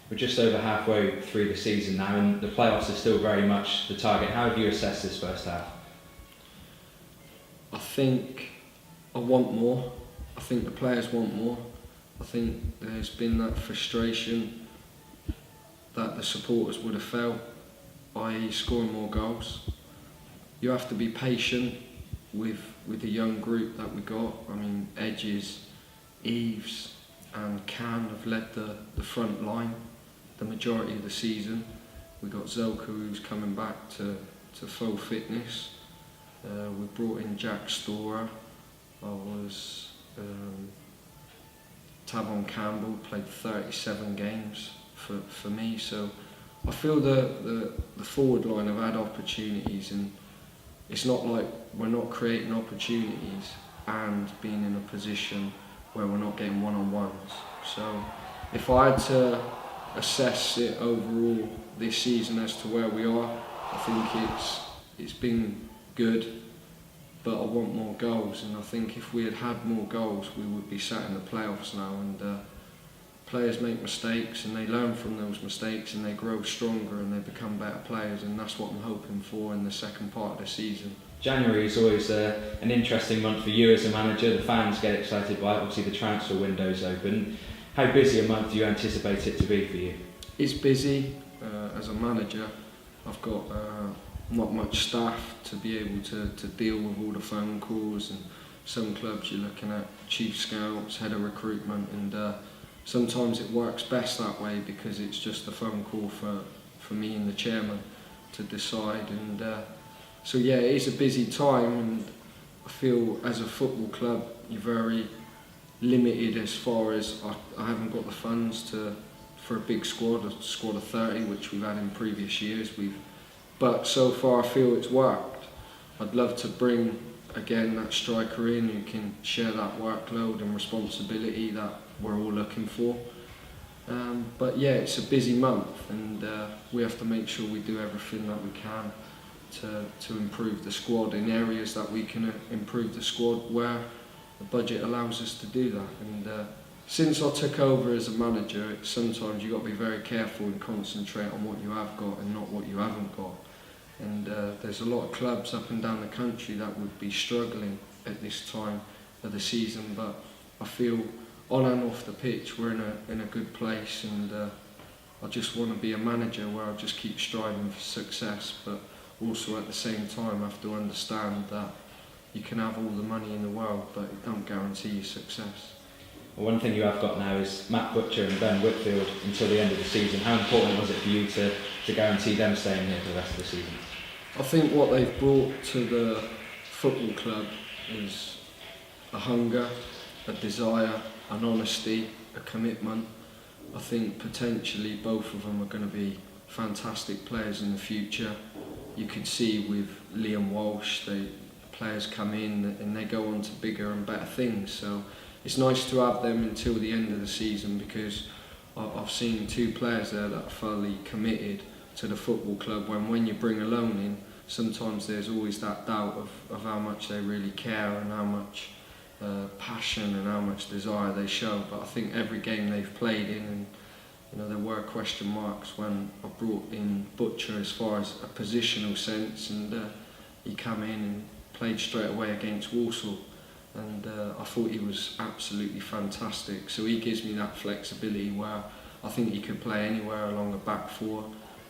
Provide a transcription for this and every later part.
We're just over halfway through the season now, and the playoffs are still very much the target. How have you assessed this first half? I think I want more. I think the players want more. I think there's been that frustration that the supporters would have felt, i.e. scoring more goals. You have to be patient with the young group that we got. I mean, Edges, Eves and Can have led the front line the majority of the season. We got Zelka, who's coming back to full fitness. We brought in Jack Storer. Tavon Campbell played 37 games for me, so I feel the forward line have had opportunities, and it's not like we're not creating opportunities and being in a position where we're not getting one-on-ones. So if I had to assess it overall this season as to where we are, I think it's been good, but I want more goals, and I think if we had had more goals we would be sat in the playoffs now. And players make mistakes and they learn from those mistakes and they grow stronger and they become better players, and that's what I'm hoping for in the second part of the season. January is always an interesting month for you as a manager. The fans get excited by it. Obviously the transfer window's open. How busy a month do you anticipate it to be for you? It's busy. As a manager, I've got not much staff to be able to deal with all the phone calls, and some clubs you're looking at chief scouts, head of recruitment, and sometimes it works best that way because it's just a phone call for me and the chairman to decide. And so yeah, it is a busy time, and I feel as a football club you're very limited as far as I haven't got the funds for a big squad, a squad of 30, which we've had in previous years. But so far I feel it's worked. I'd love to bring again that striker in who can share that workload and responsibility that we're all looking for. But yeah, it's a busy month, and we have to make sure we do everything that we can to improve the squad in areas that we can improve the squad where the budget allows us to do that. And since I took over as a manager, sometimes you've got to be very careful and concentrate on what you have got and not what you haven't got. And there's a lot of clubs up and down the country that would be struggling at this time of the season, but I feel on and off the pitch we're in a good place, and I just want to be a manager where I just keep striving for success, but also at the same time have to understand that you can have all the money in the world, but it don't guarantee you success. Well, one thing you have got now is Matt Butcher and Ben Whitfield until the end of the season. How important was it for you to guarantee them staying here for the rest of the season? I think what they've brought to the football club is a hunger, a desire, an honesty, a commitment. I think potentially both of them are going to be fantastic players in the future. You could see with Liam Walsh, players come in and they go on to bigger and better things. So it's nice to have them until the end of the season, because I've seen two players there that are fully committed to the football club, when you bring a loan in, sometimes there's always that doubt of how much they really care and how much passion and how much desire they show. But I think every game they've played in, and there were question marks when I brought in Butcher as far as a positional sense, and he came in and played straight away against Walsall, and I thought he was absolutely fantastic. So he gives me that flexibility where I think he could play anywhere along the back four,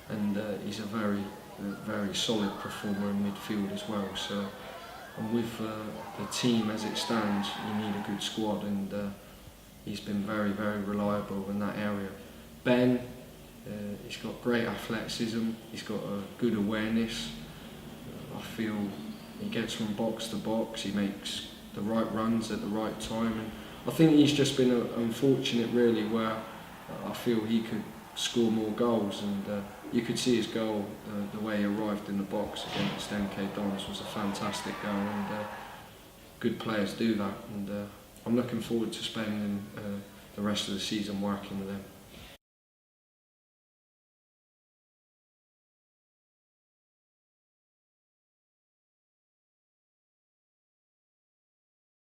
and he's a very solid performer in midfield as well. So, and with the team as it stands, you need a good squad, and he's been very reliable in that area. Ben, he's got great athleticism, he's got a good awareness. I feel he gets from box to box, he makes the right runs at the right time, and I think he's just been unfortunate really where I feel he could score more goals, and you could see his goal, the way he arrived in the box against MK Dons was a fantastic goal, and good players do that, and I'm looking forward to spending the rest of the season working with them.